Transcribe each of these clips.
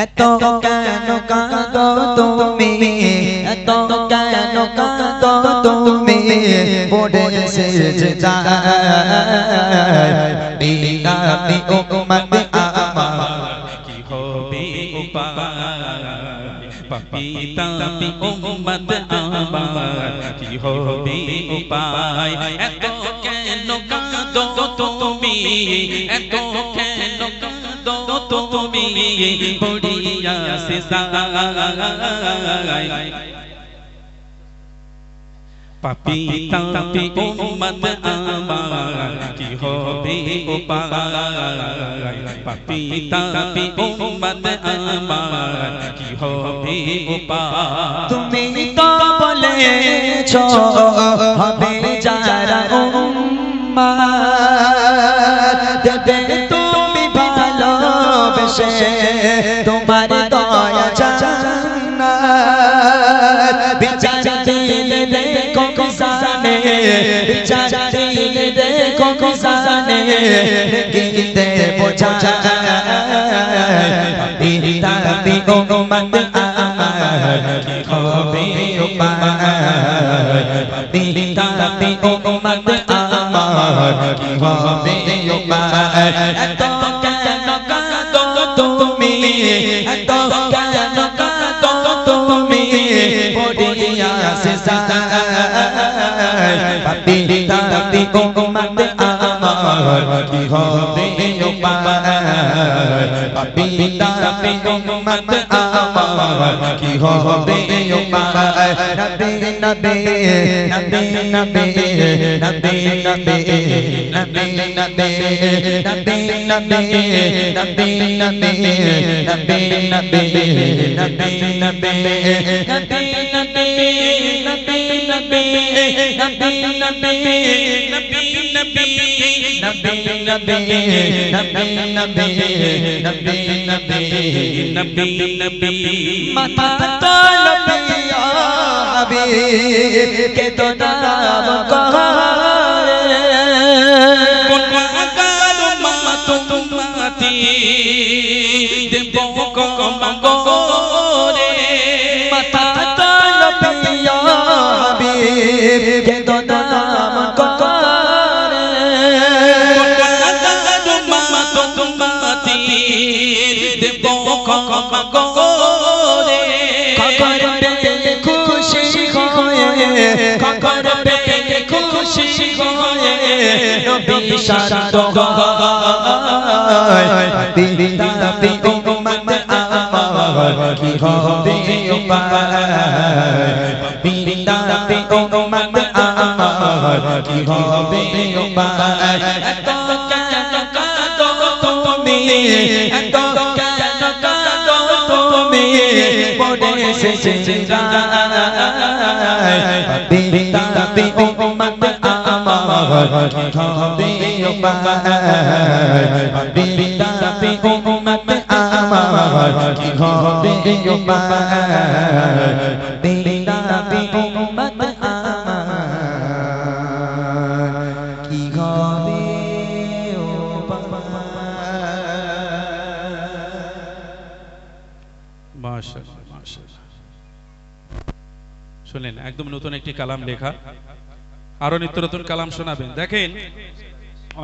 এত কেন কাঁদো তুমি, এত কেন কাঁদো তুমি, পড়ে সেজদায় বিনাবি উম্মত আমার কি হবে উপায়, পাপিতাপি উম্মত আমার কি হবে উপায়। এত কেন কাঁদো তুমি, এত কেন কাঁদো তুমি, পড়িয়া সিজদায় পাপিতাপি উম্মত আমার কি হবে উপায়, পাপিতাপি উম্মত আমার কি হবে উপায়। তুমি তো বলেছো হবে যারা উম্মত, দেবে তুমি ভালোবেসে তোমার দয়া জান্নাত, বিচার দিলে দেখো কিসানে, বিচার দিলে দেখো কিসানে, গীতে বোঝায় বিতাবি উম্মত আমার কি হবে উপায়, বিতাবি উম্মত আমার কি হবে উপায়। এত কেন কাঁদো তুমি, এত কেন কাঁদো তুমি, পড়িয়া সিজদায় বিতাবি উম্মত আমার কি হবে উপায়, বিতাবি উম্মত আমার কি হবে উপায়। নবী নবী নবী নবী নবী নবী নবী নবী নবী নবী নবী নবী নবী নবী নবী নবী মাথা তলবিয়া হাবিব কে তো নাম করে কোন আকার মা তুমাতি দেব কমগরে মাথা তলবিয়া হাবিব কে তো নাম করে কোন আকার মা তুমাতি দেব কমগরে খবর পেয়ে খুশি হয়ে, খবর পেয়ে খুশি হয়ে নবী শান্ত হয় বিতাবি উম্মত আমার কি হবে উপায়, বিতাবি উম্মত আমার কি হবে উপায়। এত কেন কাঁদো তুমি, এত কেন কাঁদো তুমি, পড়ে সেজদায় বিতাবি উম্মত আমার কি হবে উপায়, বিতাবি উম্মত আমার কি হবে উপায়, বিতাবি উম্মত আমার কি হবে মাশাআল্লাহ মাশাআল্লাহ। শুনলেন একদম নতুন একটি কালাম লেখা, আরো নিত্য নতুন কালাম শোনাবেন। দেখেন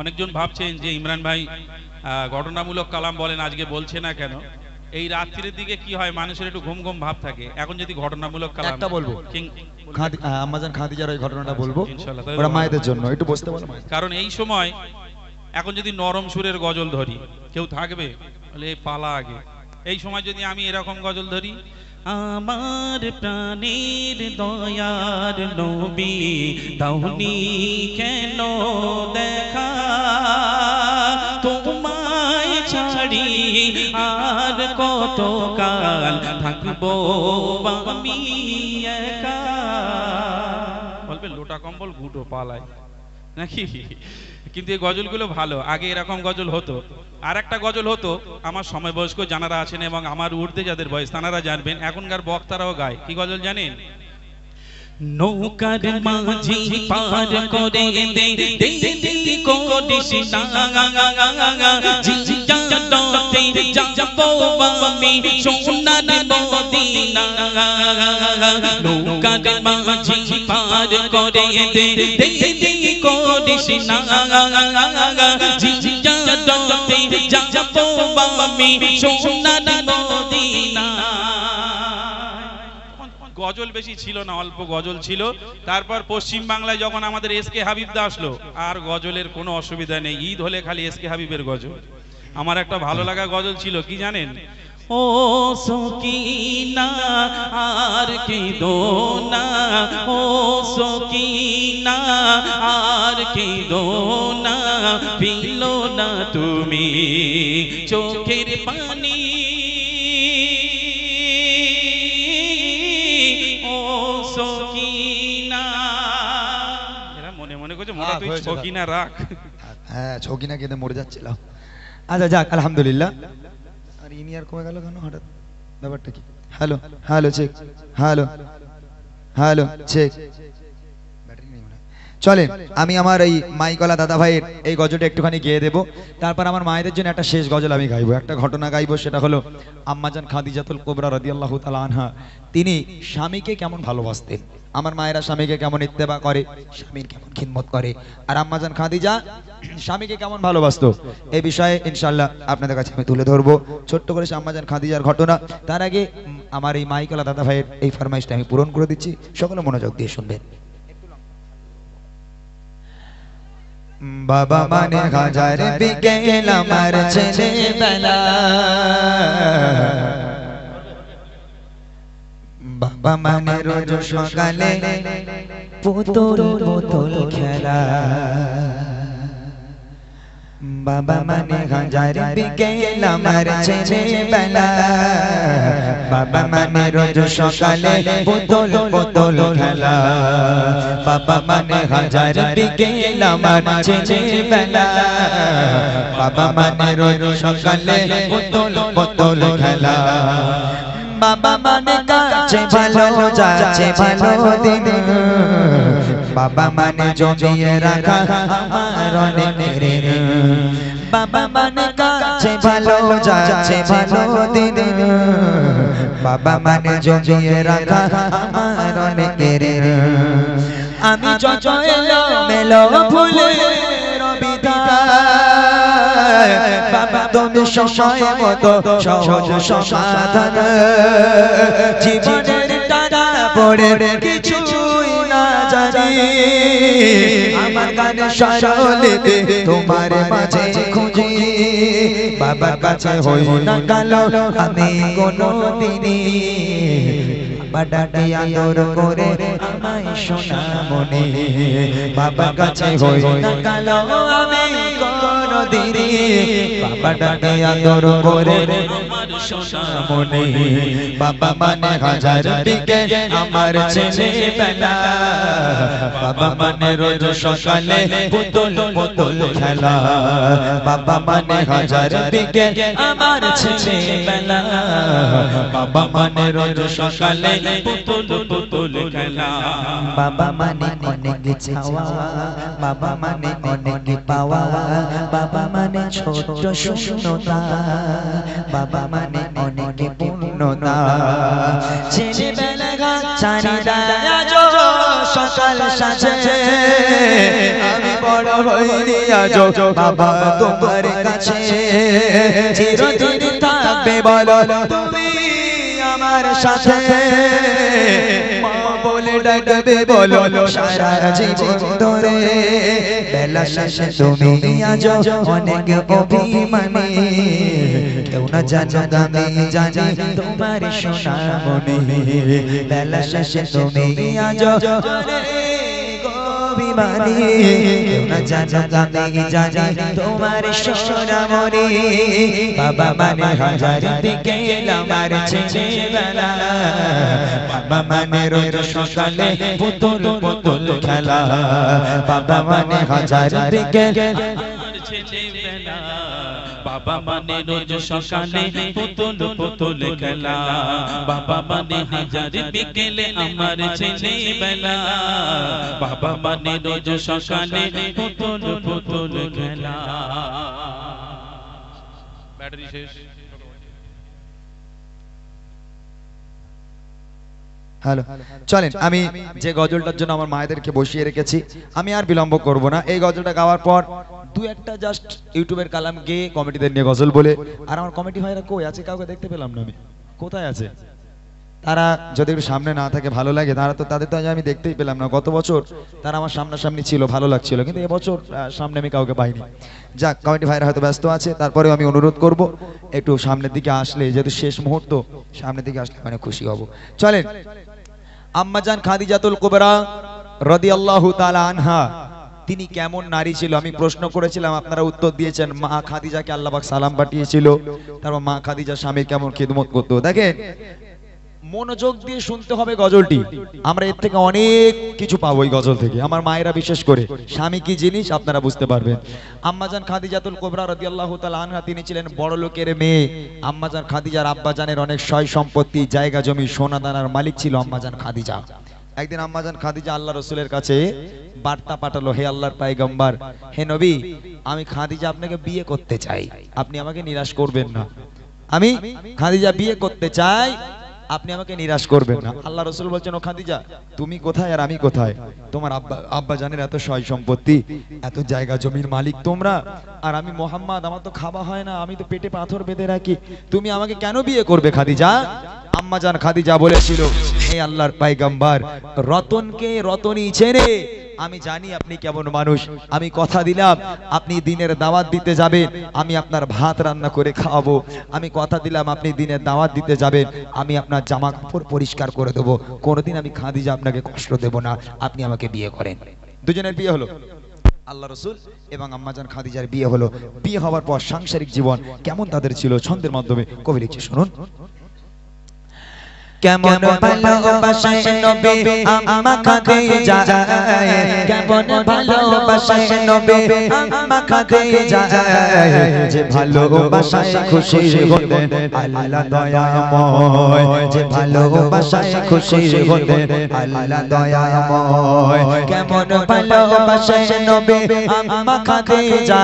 অনেকজন ভাবছেন যে ইমরান ভাই ঘটনামূলক কালাম বলেন, আজকে বলছে না কেন। এই রাত্রির দিকে কি হয়, মানুষের একটু ঘুম ঘুম ভাব থাকে। এখন যদি ঘটনামূলক কালাম একটা বলবো, আম্মাজান খাদিজার ওই ঘটনাটা বলবো, ইনশাআল্লাহ ওরা মায়েদের জন্য একটু বসতে বলো। কারণ এই সময় এখন যদি নরম সুরের গজল ধরি, কেউ থাকবে বলে পালা আগে। এই সময় যদি আমি এরকম গজল ধরি, আমার প্রাণের দয়ার নবী দাওনি কেন দেখা, তোমায় ছাড়ি আর কত কাল থাকবো আমি একা। বলবে লোটা কম্বল গুটো পালায় নাকি। কিন্তু এই গজলগুলো ভালো, আগে এরকম গজল হতো। আর একটা গজল হতো, আমার সময় বয়স্ক জানারা আছেন এবং আমার ঊর্ধ্বে যাদের বয়স তানারা জানবেন, এখনকার বক্তারাও গায়। কি গজল জানেন? নৌকার মাঝি পার করে দে দে দে করিস না জিয়ারতে যাব আমি সোনার মদিনা নৌকার মাঝি পার করে দে দে দে করিস না জিয়ারতে যাব আমি সোনার মদিনা। গজল বেশি ছিল না, অল্প গজল ছিল। তারপর পশ্চিম বাংলায় যখন আমাদের এসকে হাবিবদা আসলো, আর গজলের কোনো অসুবিধা নেই। ঈদ হলে খালি এসকে হাবিবের গজল। আমার একটা ভালো লাগা গজল ছিল, কি জানেন? ও সকিনা আর কেঁদো না, ও সকিনা আর কেঁদো না, ফেলো না তুমি চোখের পানি, ছকিনা রাখ। হ্যাঁ, ছকিনা কেঁদে মরে যাচ্ছিলাম। আচ্ছা যাক, আলহামদুলিল্লাহ। আর ইনি আর কমে গেল কেন হঠাৎ, ব্যাপারটা কি? Hello hello check, hello hello check. চলেন আমি আমার এই মাইকলা দাদা ভাইয়ের এই গজলটা একটুখানি গেয়ে দেবো। তারপর আমার মায়েদের জন্য একটা শেষ গজল আমি গাইবো, একটা ঘটনা গাইবো। সেটা হলো আম্মাজান খাদিজাতুল কুবরা রাদিয়াল্লাহু তাআলা আনহা, তিনি স্বামীকে কেমন ভালোবাসতেন, আমার মায়েরা স্বামীকে কেমন ইত্তেবা করে, স্বামীর কেমন খিদমত করে, আর আম্মাজান খাদিজা স্বামীকে কেমন ভালোবাসতো, এই বিষয়ে ইনশাআল্লাহ আপনাদের কাছে আমি তুলে ধরবো ছোট্ট করে আম্মাজান খাদিজার ঘটনা। তার আগে আমার এই মাইকলা দাদা ভাইয়ের এই ফরমাইশটা আমি পূরণ করে দিচ্ছি, সকলে মনোযোগ দিয়ে শুনবেন। বাবা মানে হাজার বিকেল আমার ছেলেবেলা, বাবা মানে রোজ সকালে পুতুল পুতুল খেলা, বাবা মানে হাজার বিকেল আমার ছেলেবেলা, বাবা মানে রোজ সকালে পুতুল পুতুল খেলা, বাবা মানে হাজার বিকেল আমার ছেলেবেলা, বাবা মানে রোজ সকালে পুতুল পুতুল খেলা, বাবা মানে কাছে ভালো যাচ্ছে ভালো দিন, বাবা মানে জমিয়ে রাখা আমার অনেক ঋণ, বাবা মানে কাছে ভালো যাচ্ছে ভালো দিন, বাবা মানে জমিয়ে রাখা আমার অনেক ঋণ, আমি যত এলো মেলো ভুলে বাবা তুমি সময় মতো সহজ সমাধান, জীবনের টানা পড়ে কিছুই না জানি, আমার গানে সরলেতে তোমার মাঝে খুঁজি, বাবার কাছে হই না কালো আমি কোনো দিনই, বাবাকে আদর করে আমায় সোনা মনে, বাবার কাছে হই না কালো আমি কোনো দিনই, বাবাকে আদর করে আমার সোনা মনে, বাবা মানে হাজার বিকেল আমার ছেলেবেলা, বাবা মানে রোজ সকালে পুতুল পুতুল খেলা, বাবা মানে হাজার বিকেল আমার ছেলেবেলা, বাবা মানে রোজ সকালে পুতুল পুতুল খেলা, বাবা মানে অনেক চাওয়া, বাবা মানে অনেক পাওয়া, বাবা মানে ছোট শূন্যতা, বাবা মানে অনেক পূর্ণতা, ছেলেবেলা চারিদা সকাল সাজে, আমি বড় হইনি আজ বাবা তোমার কাছে, চিরদিন থাকবে বলো তুমি আমার সাথে, মা বলে ডাকবে বলো সারা জীবন ধরে, বেলা শেষে তুমি আজ অনেক অভিমানী, কেউ না জানো আমি জানি তোমার সোনা মনে, বেলা শেষে তুমি আজ অভিমানী, কেউ না জানো আমি জানি তোমার সোনা মনে, বাবা মানে হাজার বিকেল আমার ছেলেবেলা, বাবা মানে রোজ সকালে পুতুল পুতুল খেলা, বাবা মানে হাজার বিকেল আমার ছেলেবেলা, বাবা মানে রোজ সকালে পুতুল পুতুল খেলা, বাবা মানে হাজার বিকেলে আমার ছেলেবেলা, বাবা মানে রোজ সকালে পুতুল পুতুল খেলা। ব্যাটারি শেষ। হ্যালো, চলেন আমি যে গজলটার জন্য আমার মায়েদেরকে বসিয়ে রেখেছি আমি আর বিলম্ব করব না। এই গজলটা গাওয়ার পর দু একটা জাস্ট ইউটিউবের কালাম গেয়ে কমিটিদের নিয়ে গজল বলে, আর আমার কমিটি ভাইরা কই আছে? কাউকে দেখতে পেলাম না আমি, কোথায় আছে তারা? যদি একটু সামনে না থাকে ভালো লাগে, তাদের তো আমি দেখতেই পেলাম না। গত বছর তারা আমার সামনাসামনি ছিল, ভালো লাগছিল, কিন্তু এবছর সামনে আমি কাউকে পাইনি। যাক, কমিটি ভাইরা হয়তো ব্যস্ত আছে, তারপরেও আমি অনুরোধ করব একটু সামনের দিকে আসলে, যেহেতু শেষ মুহূর্ত, সামনের দিকে আসলে মানে খুশি হব। চলেন, আম্মাজান খাদিজাতুল কুবরা রাদিয়াল্লাহু তাআলা আনহা তিনি কেমন নারী ছিল আমি প্রশ্ন করেছিলাম, আপনারা উত্তর দিয়েছেন। মা খাদিজাকে আল্লাহ পাক সালাম পাঠিয়েছিল, তারপর মা খাদিজা স্বামীর কেমন খিদমত করতো। দেখেন, মনোযোগ দিয়ে শুনতে হবে গজলটি, আমরা এর থেকে অনেক কিছু পাবো এই গজল থেকে। আমার মায়েরা বিশেষ করে স্বামী কি জিনিস আপনারা বুঝতে পারবেন। আম্মাজান খাদিজাতুল কুবরা রাদিয়াল্লাহু তাআলা আনহা তিনি ছিলেন বড় লোকের মেয়ে। আম্মাজান খাদিজার আব্বাজানের অনেক সয় সম্পত্তি, জায়গা জমি, সোনা দানার মালিক ছিল আম্মাজান খাদিজা। একদিন আম্মাজান খাদিজা আল্লাহ রাসূলের কাছে বার্তা পাঠালো, হে আল্লাহর পয়গম্বর, হে নবী, আমি খাদিজা আপনাকে বিয়ে করতে চাই, আপনি আমাকে নিরাশ করবেন না। আমি খাদিজা বিয়ে করতে চাই, আপনি আমাকে নিরাশ করবেন না। আল্লাহ রাসূল বলছেন, ও খাদিজা, তুমি কোথায় আর আমি কোথায়? তোমার আব্বা জানের এত সয় সম্পত্তি, এত জায়গা জমির মালিক তোমরা, আর আমি মোহাম্মদ, আমার তো খাওয়া হয় না, আমি তো পেটে পাথর বেঁধে রাখি, তুমি আমাকে কেন বিয়ে করবে খাদিজা? আম্মাজান খাদিজা বলেছিল, হে আল্লাহর পয়গম্বর, রতনকে রতনই চেনে, আমি জানি আপনি কেমন মানুষ, আমি কথা দিলাম আপনি দিনের দাওয়াত দিতে যাবেন, আমি আপনার ভাত রান্না করে খাওয়াবো, আমি কথা দিলাম আপনি দিনের দাওয়াত দিতে যাবেন, আমি আপনার জামা কাপড় পরিষ্কার করে দেবো, কোনোদিন আমি খাদিজা আপনাকে কষ্ট দেব না, আপনি আমাকে বিয়ে করেন। দুজনের বিয়ে হলো, আল্লাহ রাসূল এবং আম্মাজান খাদিজার বিয়ে হলো। বিয়ে হওয়ার পর সাংসারিক জীবন কেমন তাদের ছিল ছন্দের মাধ্যমে কবি লিখছে, শুনুন। কেমন ভালোবাসায় নবী আম্মা খাদিজা, কেমন ভালোবাসায় নবী আম্মা খাদিজা, যে ভালোবাসায় খুশি হতেন আল্লাহ দয়াময়, যে ভালোবাসায় খুশি হতেন আল্লাহ দয়াময়। কেমন ভালোবাসায় নবী আম্মা খাদিজা,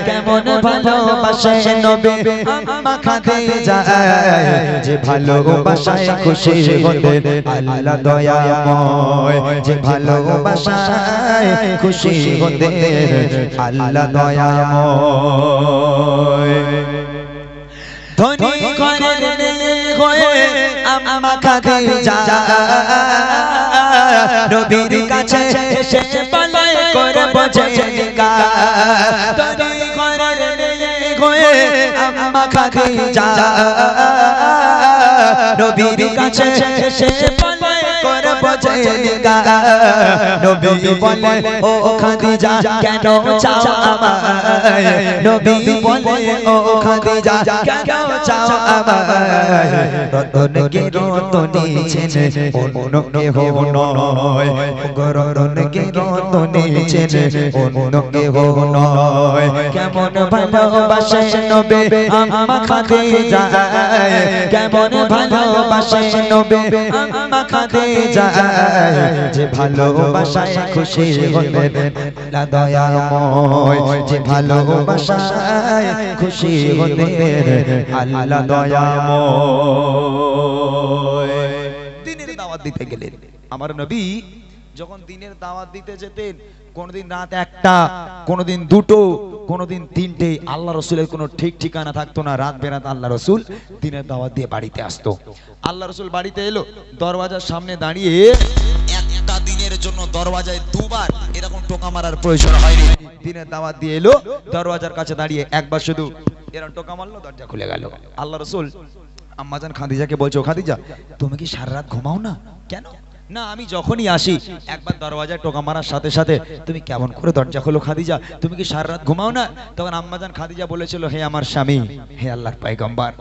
কেমন ভালোবাসায় নবী আম্মা খাদিজা, যে ভালোবাসায় খুশি হতেন আল্লাহ দয়াময়, যে ভালোবাসায় খুশি হতেন আল্লাহ দয়াময়। ধনী ঘরের মেয়ে হয়ে আম্মা খাদিজা নবীর কাছে এসে পালায় করে বজেগা, ধনী ঘরের মেয়ে হয়ে আম্মা খাদিজা নবীর কাছে এসে পালায় করে বজেগা। নবী বলে, ও খাদিজা কেন চাও আমায়, নবী বলে, ও খাদিজা কেন চাও আমায়, রতনকে রতনী চেনে অন্য কেহ নয়, রতনকে রতনী চেনে অন্য কেহ নয়। কেমন ভালোবাসে নবী আম্মা খাদিজা, কেমন ভালোবাসে নবী আম্মা খাদিজা, যে ভালোবাসায় খুশি হতেন আল্লাহ দয়াময়, যে ভালোবাসায় খুশি হতেন আল্লাহ দয়াময়। দিনের দাওয়াত দিতে গেলেন আমার নবী, যখন দিনের দাওয়াত দিতে যেতেন কোনদিন রাত 1টা, কোনদিন 2টো, কোনদিন 3টে, আল্লাহ রাসূলের কোনো ঠিক ঠিকানা থাকতো না। রাত বেরাত আল্লাহ রাসূল দিনের দাওয়াত দিয়ে বাড়িতে আসতো। আল্লাহ রাসূল বাড়িতে এলো, দরওয়াজার সামনে দাঁড়িয়ে একটা দিনের জন্য দরওয়াজায় দুবার এরকম টোকা মারার প্রয়োজন হয়নি। দিনের দাওয়াত দিয়ে এলো, দরওয়াজার কাছে দাঁড়িয়ে একবার শুধু এরকম টোকা মারলো, দরজা খুলে গেল। আল্লাহ রাসূল আম্মাজান খাদিজাকে বলছো, খাদিজা তুমি কি সারা রাত ঘুমাও না কেন? না, আমি যখনই আসি একবার দরওয়াজায় টোকা মারার সাথে সাথে তুমি কেমন করে দরজা খোলো খাদিজা, তুমি কি সারা রাত ঘুমাও না? তখন আম্মাজান খাদিজা বলেছিল, হে আমার স্বামী, হে আল্লাহর পয়গম্বর,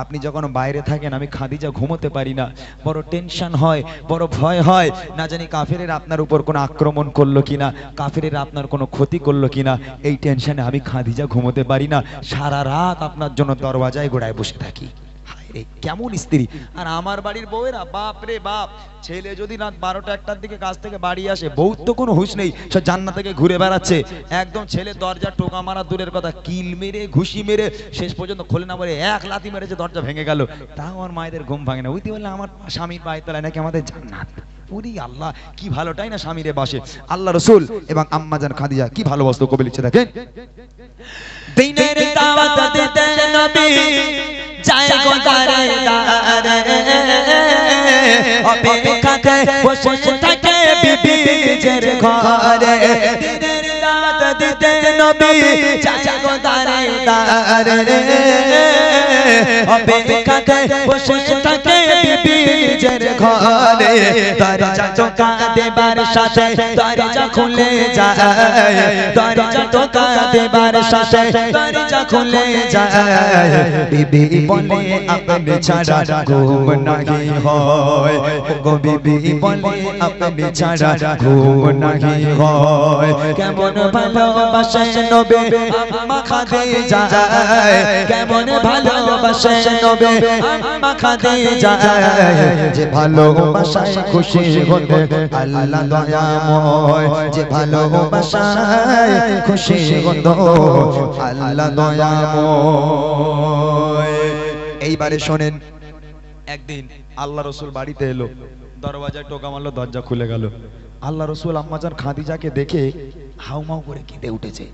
আপনি যখন বাইরে থাকেন আমি খাদিজা ঘুমোতে পারি না, বড় টেনশন হয়, বড় ভয় হয়, না জানি কাফেরের আপনার উপর কোনো আক্রমণ করলো কিনা, কাফেরের আপনার কোনো ক্ষতি করলো কিনা, এই টেনশনে আমি খাদিজা ঘুমোতে পারি না, সারা রাত আপনার জন্য দরওয়াজায় গোড়ায় বসে থাকি। কেমন স্ত্রী! আর আমার বাড়ির বউয়েরা, বাপ রে বাপ, ছেলে যদি রাত 12টা 1টার দিকে কাজ থেকে বাড়ি আসে, বউ তো কোনো হুঁশ নেই, সে জান্নাত থেকে ঘুরে বেড়াচ্ছে, একদম ছেলে দরজা টোকা মারা দূরের কথা, কিল মেরে ঘুষি মেরে শেষ পর্যন্ত খোলে না বলে এক লাথি মেরেছে, দরজা ভেঙে গেল, তাও আমার মায়েদের ঘুম ভাঙে না। ওইতে বললে আমার স্বামীর পায়ে তলায় নাকি আমাদের জান্নাত। ওরে আল্লাহ, কি ভালোটাই না স্বামীরে বাসে। আল্লাহ রাসূল এবং আম্মাজান খাদিজা কি ভালোবাসতো, কবি লিখছে দেখেন, দিনের দাওয়াত দিতে নবী যায় গো দারে দারে, অপেক্ষাতে বসে থাকে বিবিদের ঘরে। দিনের দাওয়াত দিতে নবী যায় গো দারে দারে, অপেক্ষাতে বসে থাকে বিবিদের ঘরে। দরজা টোকা দেবার সাথে দরজা খুলে যায়, দরজা টোকা দেবার সাথে দরজা খুলে যায়। বিবি বলে আপনি ছাড়া ঘুম নাহি হয়, গো বিবি বলে আপনি ছাড়া ঘুম নাহি হয়। কেমন ভালোবাসে নবী আম্মা খাদিজা, কেমন ভালোবাসে নবী আম্মা খাদিজা, যে ভালোবাসায় খুশি হতে আল্লাহ দয়াময়, যে ভালোবাসায় খুশি হতে আল্লাহ দয়াময়। এইবারে শোনেন, একদিন আল্লাহ রসুল বাড়িতে এলো, দরওয়াজায় টোকা মারলো, দরজা খুলে গেল। আল্লাহ রসুল আম্মাজান খাদিজাকে দেখে হাউমাউ করে কেঁদে উঠেছে।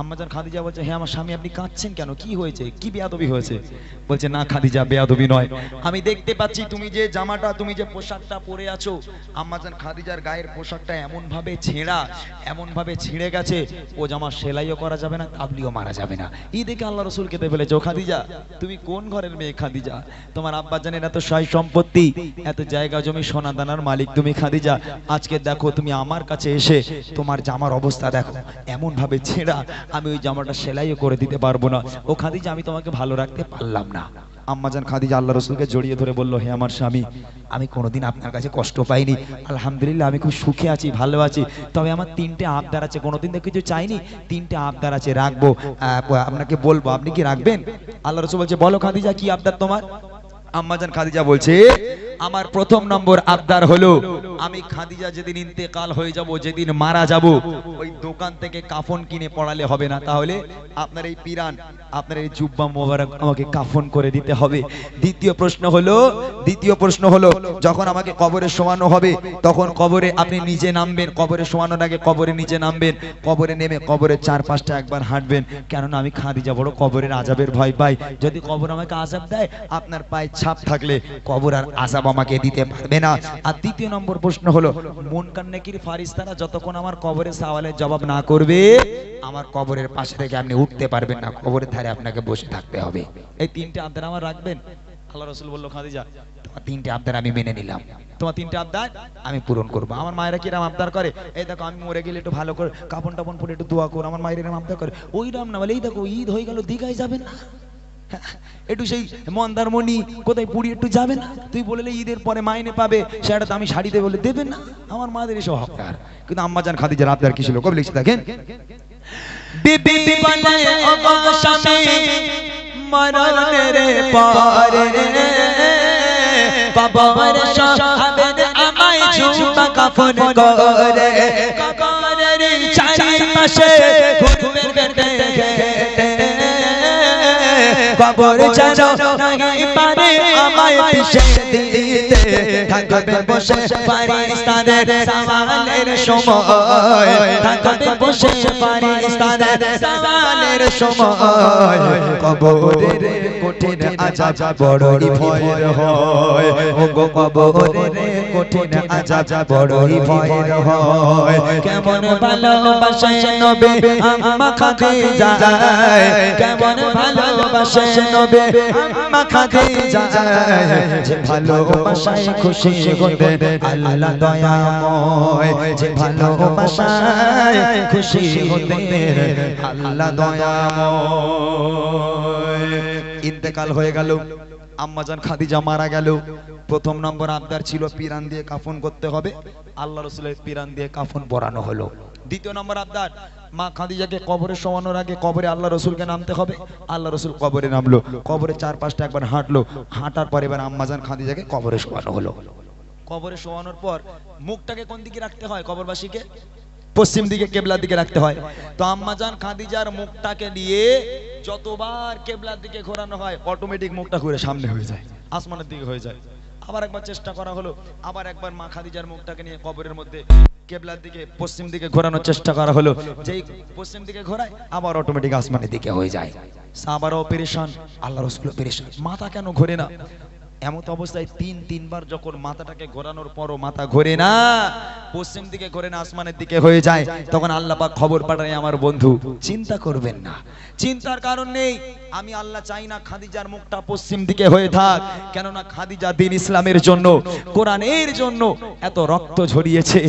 আম্মাজান খাদিজা বলছে, হে আমার স্বামী, আপনি কাঁদছেন কেন, কি হয়েছে, কি বেয়াদবি হয়েছে? বলছে, না খাদিজা, বেয়াদবি নয়, আমি দেখতে পাচ্ছি তুমি যে জামাটা, তুমি যে পোশাকটা পরে আছো, আম্মাজান খাদিজার গায়ের পোশাকটা এমন ভাবে ছেঁড়া, এমন ভাবে ছিঁড়ে গেছে, ও জামা সেলাইও করা যাবে না, তাবলিও মারা যাবে না। এই দেখে আল্লাহ রসুল কেঁদে ফেলেছে। ও খাদিজা, তুমি কোন ঘরের মেয়ে খাদিজা? তোমার আব্বাজানের এত সয় সম্পত্তি, এত জায়গা জমি সোনা দানার মালিক তুমি খাদিজা, আজকে দেখো তুমি আমার কাছে এসে তোমার জামার অবস্থা দেখো, এমন ভাবে ছেঁড়া, আমি ওই জামাটা সেলাইও করে দিতে পারবো না। ও খাদিজা, আমি তোমাকে ভালো রাখতে পারলাম না। আম্মাজান খাদিজা আল্লাহ রসুলকে জড়িয়ে ধরে বলল, হে আমার স্বামী, আমি কোনোদিন আপনার কাছে কষ্ট পাইনি, আলহামদুলিল্লাহ আমি খুব সুখে আছি, ভালো আছি, তবে আমার 3টে আবদার আছে, কোনোদিন তো কিছু চাইনি, 3টে আবদার আছে, রাখবো, আপনাকে বলবো, আপনি কি রাখবেন? আল্লাহ রসুল বলছে, বলো খাদিজা, কি আবদার তোমার? আম্মাজান খাদিজা বলছে, আমার প্রথম নম্বর আবদার হলো, আমি খাদিজা যেদিন ইন্তেকাল হয়ে যাব, যেদিন মারা যাব, ওই দোকান থেকে কাফন কিনে পড়ালে হবে না, তাহলে আপনার এই পিরান, আপনার এই জুব্বা মোবারক আমাকে কাফন করে দিতে হবে। দ্বিতীয় প্রশ্ন হলো যখন আমাকে কবরে শোয়ানো হবে, তখন কবরে আপনি নিজে নামবেন, কবরে শোয়ানোর আগে কবরে নিচে নামবেন, কবরে নেমে কবরের 4-5টা একবার হাঁটবেন, কেননা আমি খাদিজা বড় কবরের আযাবের ভয় পাই, যদি কবর আমাকে আযাব দেয়, আপনার পায়ে ছাপ থাকলে কবর আর আযাব আমাকে দিতে পারবে না। আর দ্বিতীয় নম্বর প্রশ্ন হলো, মুনকার নেকির ফারিস্তারা যতক্ষণ আমার কবরে সওয়ালের জবাব না করবে, আমার কবরের পাশে থেকে আপনি উঠতে পারবেন না, কবরের ধারে আপনাকে বসে থাকতে হবে। এই 3টে আবদার আমার রাখবেন? আল্লাহ রাসূল বলল, খাদিজা, তোমার 3টে আবদার আমি মেনে নিলাম, তোমার 3টে আবদার আমি পূরণ করবো। আমার মায়েরা কি এরকম আবদার করে? এই দেখো আমি মরে গেলে একটু ভালো করে কাপড় টাপন পরে একটু দোয়া কর, আমার মায়ের এরকম আবদার করে। ওই রাম না বলে, এই দেখো ঈদ হয়ে গেল, দীঘায় যাবেন না, একটু সেই মন্দারমণি কোথায় পুরী একটু যাবেন না, তুই বললে ঈদের পরে মাইনে পাবে, সেটা তো আমি শাড়িতে বলে দেবেন না। আমার মাদের এসব আবদার, কিন্তু আম্মাজান খাদিজার আবদার কি ছিল, কবি লিখছে দেখেন, বিবি বলে ও গো স্বামী, মরণের পরে কবরে শোয়াবেন আমায় জুব্বা কাফন করে, কবরের চারিপাশে ঘুরবেন কবর যেন নাহি পারে আমায় পিছে দিতে, থাকবে বসে ফারিস্তাদের সওয়ালের সময়, থাকবে বসে ফারিস্তাদের সওয়ালের সময়। কবরের কঠিন আযাব বড়ই ভয়ের হয়, ও গো কবরের কঠিন আযাব বড়ই ভয়ের হয় কেমন ভালোবাসে নবী আম্মা খাদিজা কেমন ভালোবাসে নবী আম্মা খাদিজা যে ভালোবাসায় খুশি হতে আল্লাহ দয়াময় যে ভালোবাসায় খুশি হতে আল্লাহ দয়াময় ইন্তেকাল হয়ে গেল আম্মাজান খাদিজা মারা গেল প্রথম নম্বর আবদার ছিল পিরান দিয়ে কাফন করতে হবে আল্লাহ রাসূলের পিরান দিয়ে কাফন পরানো হলো দ্বিতীয় নম্বর আবদার মা খাদিজাকে কবরে শোয়ানোর আগে কবরে আল্লাহ রাসূলকে নামতে হবে আল্লাহ রাসূল কবরে নামলো কবরে চার পাঁচটা একবার হাঁটলো হাঁটার পর এবার আম্মাজান খাদিজাকে কবরে শোয়ানো হলো কবরে শোয়ানোর পর মুখটাকে কোন দিকে রাখতে হয় কবরবাসীকে পশ্চিম দিকে কেবলার দিকে রাখতে হয় তো আম্মাজান খাদিজার মুখটাকে নিয়ে যতবার কেবলার দিকে ঘোরানো হয় অটোমেটিক মুখটা ঘুরে সামনে হয়ে যায় আসমানের দিকে হয়ে যায় আবার একবার চেষ্টা করা হলো আবার একবার মা খাদিজার মুখটাকে নিয়ে কবরের মধ্যে কেবলার দিকে পশ্চিম দিকে ঘোরানোর চেষ্টা করা হলো যেই পশ্চিম দিকে ঘোরায় আবার অটোমেটিক আসমানের দিকে হয়ে যায় সাহাবারাও পেরেশান আল্লাহ রাসূলও পেরেশান মাথা কেন ঘোরে না এমত অবস্থায় তিনবার যখন মাথাটাকে ঘোরানোর পরও মাথা ঘোরে না পশ্চিম দিকে ঘোরে না আসমানের দিকে হয়ে যায় তখন আল্লাহ পাক খবর পাঠায় আমার বন্ধু চিন্তা করবেন না চিন্তার কারণ নেই আমি আল্লাহ চাই না খাদিজার মুখটা পশ্চিম দিকে হয়ে থাক কেননা খাদিজা দ্বীন ইসলামের জন্য কোরআনের জন্য এত রক্ত ঝরিয়েছে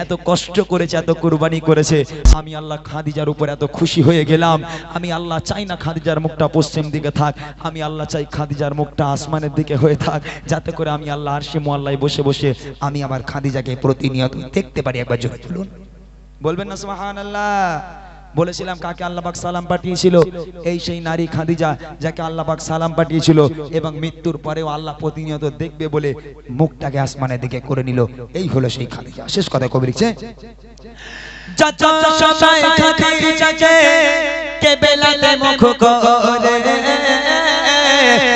এত কষ্ট করেছে এত কুরবানি করেছে আমি আল্লাহ খাদিজার উপর এত খুশি হয়ে গেলাম আমি আল্লাহ চাই না খাদিজার মুখটা পশ্চিম দিকে থাক আমি আল্লাহ চাই খাদিজার মুখটা আসমানের দিকে হয়ে থাক যাতে করে আমি আল্লাহ আরশে মুআল্লায় বসে বসে আমি আমার খাদিজাকে প্রতিনিয়ত দেখতে পারি একবার জোরে বলুন বলবেন না সুবহানাল্লাহ বলেছিলাম কাকে আল্লাহ পাক সালাম পাঠিয়েছিল এই সেই নারী খাদিজা যাকে আল্লাহ পাক সালাম পাঠিয়েছিল এবং মৃত্যুর পরেও আল্লাহ প্রতিনিয়ত দেখবে বলে মুখটাকে আসমানের দিকে করে নিল এই হলো সেই খাদিজা শেষ কথা কবি লিখছে যত সময় খাদিজাকে কেবলাতে মুখ করে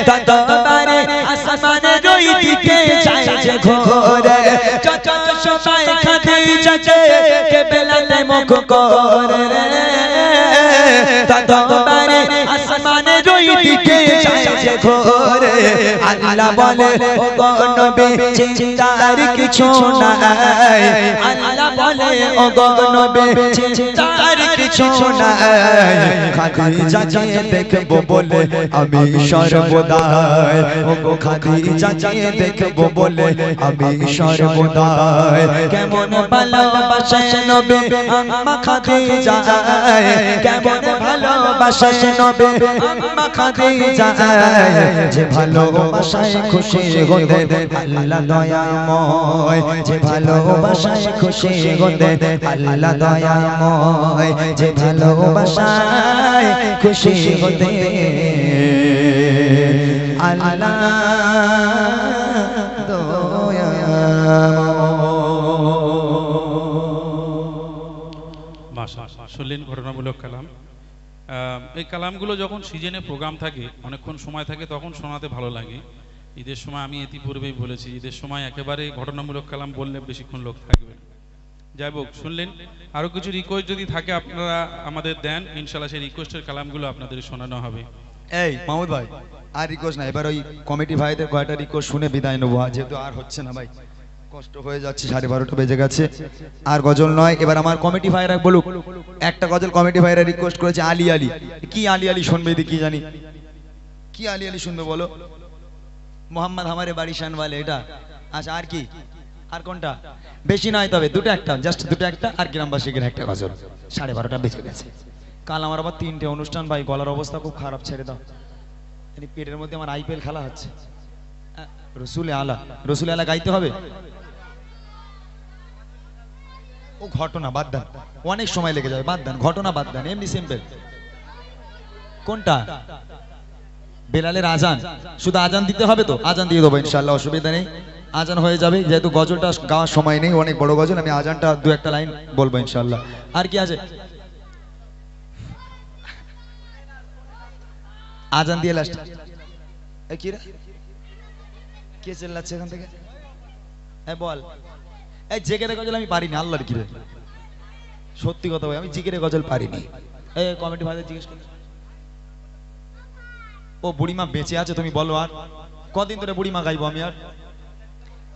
ততবারে আসমানের ওই দিকে যায় যে ঘোরে যত সময় খাদিজাকে কেবলাতে মুখ করে ততবারে আসমানের ওই দিকে যায় যে ঘোরে আল্লাহ বলে ও গো নবী চিন্তার কিছু নাই আল্লাহ বলে ও গো নবী চিন্তার কিছু নাই খাদিজাকে দেখব বলে আমি সর্বদা ও গো খাদিজাকে দেখব বলে আমি সর্বদা কেমন ভালোবাসে নবী আম্মা খাদিজা কেমন ভালোবাসে নবী আম্মা খাদিজা যে ভালোবাসায় খুশি হতে আল্লাহ দয়াময় যে ভালোবাসায় খুশি হতে আল্লাহ দয়াময় যে ভালোবাসায় খুশি হতে আল্লাহ শুনলেন ঘটনামূলক কালাম এই কালামগুলো যখন সিজনে প্রোগ্রাম থাকে অনেকক্ষণ সময় থাকে তখন শোনাতে ভালো লাগে ঈদের সময় আমি ইতিপূর্বেই বলেছি ঈদের সময় একেবারে ঘটনামূলক কালাম বললে বেশিক্ষণ লোক থাকবে যাই হোক শুনলেন আরও কিছু রিকোয়েস্ট যদি থাকে আপনারা আমাদের দেন ইনশাল্লাহ সেই রিকোয়েস্টের কালামগুলো আপনাদের শোনানো হবে এই মাহমুদ ভাই আর রিকোয়েস্ট না এবার ওই কমিটি ভাইদের কয়টা রিকোয়েস্ট শুনে বিদায় নেবো যেহেতু আর হচ্ছে না ভাই কষ্ট হয়ে যাচ্ছে 12:30 বেজে গেছে আর গজল নয় এবার আমার কমিটি ভাইরা বলুক একটা গজল কমিটি ভাইরা রিকোয়েস্ট করেছে আলী আলী কি আলী আলী শুনবে কি জানি কি আলী আলী শুনবে বলো মোহাম্মদ আমারে বাড়ি শানওয়ালে এটা আচ্ছা আর কি আর কোনটা বেশি নয় তবে দুটো একটা জাস্ট দুটো একটা আর গ্রামবাসীদের একটা গজল 12:30 বেজে গেছে কাল আমার আবার 3টে অনুষ্ঠান ভাই গলার অবস্থা খুব খারাপ ছেড়ে দাও এই পেটের মধ্যে আমার আইপিএল খেলা হচ্ছে রসুল আলা গাইতে হবে ও ঘটনা বাদ দেন অনেক সময় লেগে যাবে বাদ দেন ঘটনা বাদ দেন এমনি সিম্পল কোনটা বেলালের আজান শুধু আজান দিতে হবে তো আজান দিয়ে দেবো ইনশাআল্লাহ অসুবিধা নেই আজান হয়ে যাবে যেহেতু গজলটা গাওয়ার সময় নেই অনেক বড় গজল আমি আজানটা দু একটা লাইন বলবো ইনশাআল্লাহ আর কি আছে আজান দিয়ে লাস্ট এই কি রে কে চিল্লাচ্ছে এখান থেকে এই বল এই জেগেরে গজল আমি পারিনি আল্লাহর কি রে সত্যি কথা ভাই আমি জিগেরে গজল পারিনি এই কমিটি ভাইদের জিজ্ঞেস করি ও বুড়িমা বেঁচে আছে তুমি বলো আর কদিন ধরে বুড়িমা গাইবো আমি আর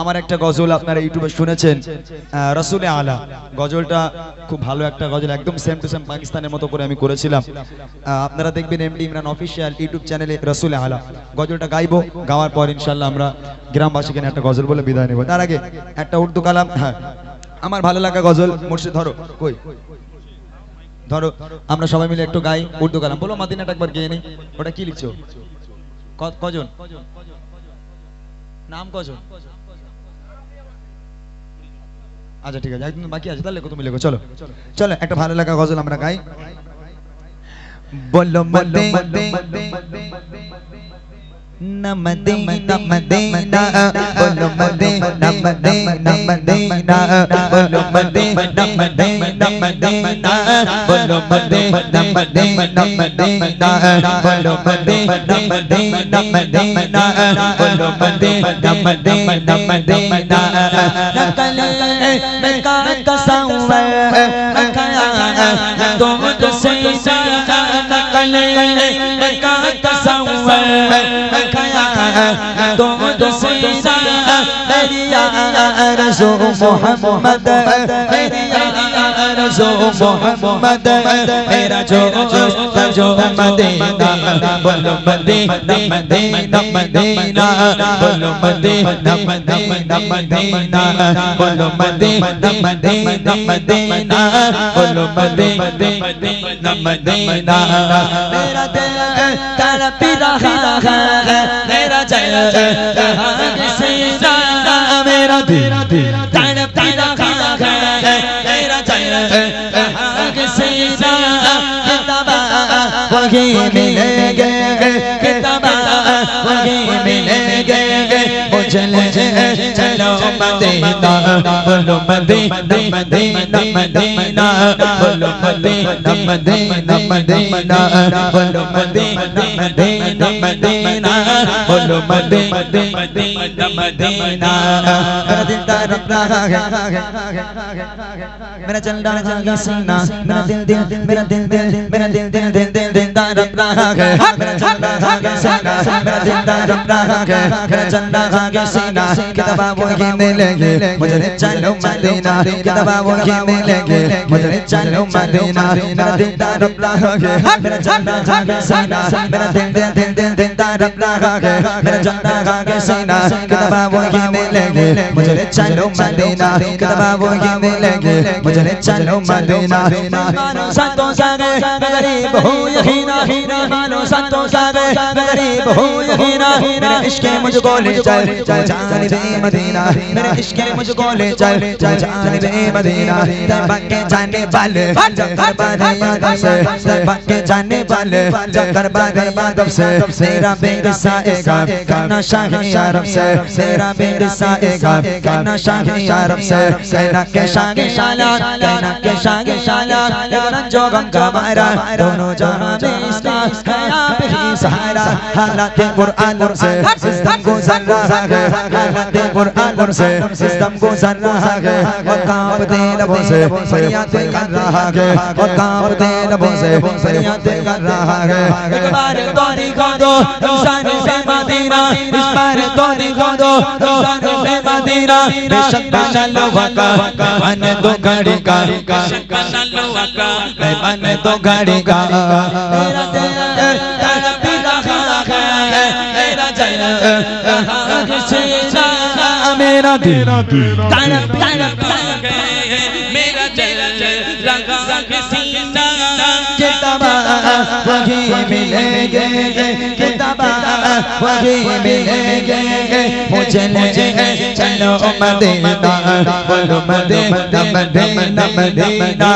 আমার একটা গজল আপনারা ইউটিউবে শুনেছেন, রসুলে আলা গজলটা খুব ভালো একটা গজল, একদম সেম টু সেম পাকিস্তানের মতো করে আমি করেছিলাম। আপনারা দেখবেন এমডি ইমরান অফিসিয়াল ইউটিউব চ্যানেলে রসুলে আলা গজলটা গাইবো, গাওয়ার পর ইনশাল্লাহ আমরা গ্রামবাসীকে নিয়ে একটা গজল বলে বিদায় নেব। তার আগে একটা উর্দু কালাম, হ্যাঁ আমার ভালো লাগা গজল, মুর্শিদ ধরো কই ধরো, আমরা সবাই মিলে একটু গাই উর্দু কালাম। বলো মাদিনাটা একবার গেয়ে নি, ওটা কি লিখছো? কজন নাম কজন? আচ্ছা ঠিক আছে, একদম বাকি আছে, তাহলে তুমি লেখো। চলো চলো একটা ভালো লাগা গজল আমরা গাই। বলো মদিনা মদিনা, বলো মদিনা মদিনা মদিনা, বলো মদিনা মদিনা মদিনা, বলো মদিনা মদিনা মদিনা, বলো মদিনা মদিনা মদিনা, বলো মদিনা মদিনা মদিনা। নকল में का तसव्वुर रखा दूध से नकल में का तसव्वुर दूध से या रसूल मोहम्मद, या रसूल मोहम्मद, मेरा जो मदीना, बोलो मदीना मदीना मदीना, बोलो मदीना मदीना मदीना, बोलो मदीना मदीना मदीना, बोलो मदीना मदीना मदीना। मेरा दिल तड़प रहा है, मेरा दिल सीना, मेरा दिल तड़प रहा है, मेरा दिल सीना। किताबा वही मिलेंगे, किताबा वही मिलेंगे, मुझे चलो मदीना, बोलो मदीना मदीना मदीना, बोलो मदीना मदीना मदीना, बोलो मदीना मदीना मदीना, बोलो मदीना मदीना मदीना। मेरा दिल तड़प रहा है, मेरा चल रहा है सीना, मेरा दिल दिल मेरा दिल दिल मेरा दिल दिल दिल दिल दिल तड़प रहा है, मेरा चल रहा है सीना, मेरा दिल तड़प रहा है, मेरा चल रहा है सीना। किताबा वही मिलेंगे, मुझे चलो मदीना, किताबा वही मिलेंगे, मुझे चलो मदीना। मेरा दिल तड़प रहा है, मेरा चल रहा है सीना, मेरा दिल दिल दिल दिल दिल तड़प रहा है, मेरा चल रहा है सीना। किताबा वही मिलेंगे, मुझे चलो मदीना, किताबा वही मिलेंगे, मुझे चलो मदीना। मानो संतों सागे गरीब हो यकीना, मानो संतों सागे गरीब हो यकीना, मेरे इश्क मुझको ले चल जानिबे मदीना, मेरे इश्क मुझको ले चल जानिबे मदीना। तैयबा के जाने वाले करबला याद से, तैयबा के जाने वाले करबला याद से, मेरा बेग साएगा करना शाही अरब से, मेरा बेग साएगा करना शाही अरब से। कहना के शागे शाला, कहना के शागे शाला, रंजो गंगा मारा, दोनों जहां में इसका है आप ही सहारा। हालात कुरान से सिस्टम गुजर रहा है, हालात कुरान से सिस्टम गुजर रहा है, और कांपते लबों से फरियादें कर रहा है, और कांपते लबों से फरियादें कर रहा है। एक बार तो दिखा दो इंसान से मदीना, इस बार तो दिखा दो इंसान से मदीना। बेशक बना वका मन तो गाड़ी का, मन तो गाड़ी का। मेरा दिल तड़प रहा है, मेरा दिल सीना, मेरा दिल तड़प रहा है, मेरा दिल लगा के सीना। किताबा वही मिलेंगे, किताबा वही मिलेंगे, मुझे चलो मदीना, बोलो मदीना मदीना मदीना,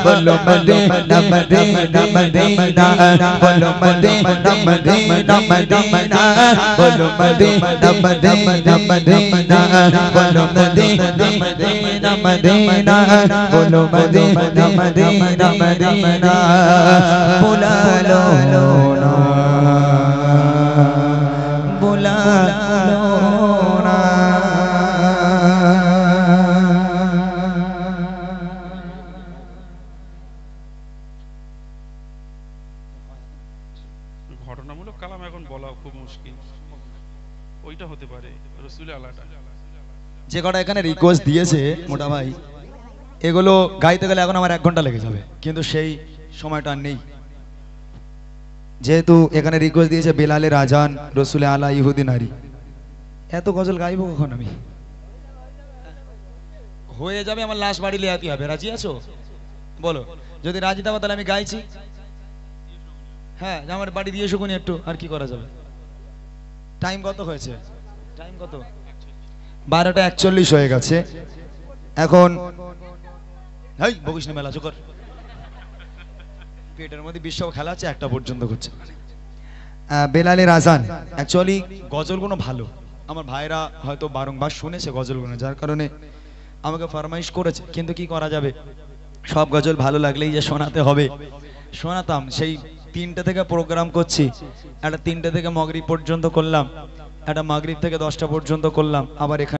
बोलो मदीना मदीना मदीना, बोलो मदीना मदीना मदीना, बोलो मदीना मदीना मदीना, बोलो मदीना मदीना मदीना, बोलो मदीना मदीना मदीना। बुला लो ना, बुला लो ना। ঘটনামূলক কালাম এখন বলা খুব মুশকিল, ওইটা হতে পারে রসুল আলাটা। যে কটা এখানে রিকোয়েস্ট দিয়েছে মোটা ভাই, এগুলো গাইতে গেলে এখন আমার 1 ঘন্টা লেগে যাবে, কিন্তু সেই সময়টা আর নেই। যেহেতু এখানে রিকোয়েস্ট দিয়েছে বেলালের আজান, রসুলে আলা, ইহুদি নারী, এত গজল গাইবো কখন আমি? হয়ে যাবে, আমার লাশ বাড়ি লেয়াতে হবে। রাজি আছো বলো? যদি রাজি থাকো তাহলে আমি গাইছি। হ্যাঁ, আমার বাড়ি দিয়ে শুকুনি একটু, আর কি করা যাবে। টাইম কত হয়েছে? টাইম কত? 12টা 41 হয়ে গেছে। এখন এই বকিস না, মেলা চুকর, পেটের মধ্যে বিশ্ব খেলা আছে, 1টা পর্যন্ত করছে। বেলালের আজান, অ্যাকচুয়ালি গজলগুলো ভালো, আমার ভাইরা হয়তো বারংবার শুনেছে গজলগুলো, যার কারণে আমাকে ফরমাইশ করেছে, কিন্তু কি করা যাবে, সব গজল ভালো লাগলেই যে শোনাতে হবে, শোনাতাম। সেই 3টে থেকে প্রোগ্রাম করছি, একটা 3টে থেকে মাগরিব পর্যন্ত করলাম, একটা মাগরিব থেকে 10টা পর্যন্ত করলাম, আবার এখানে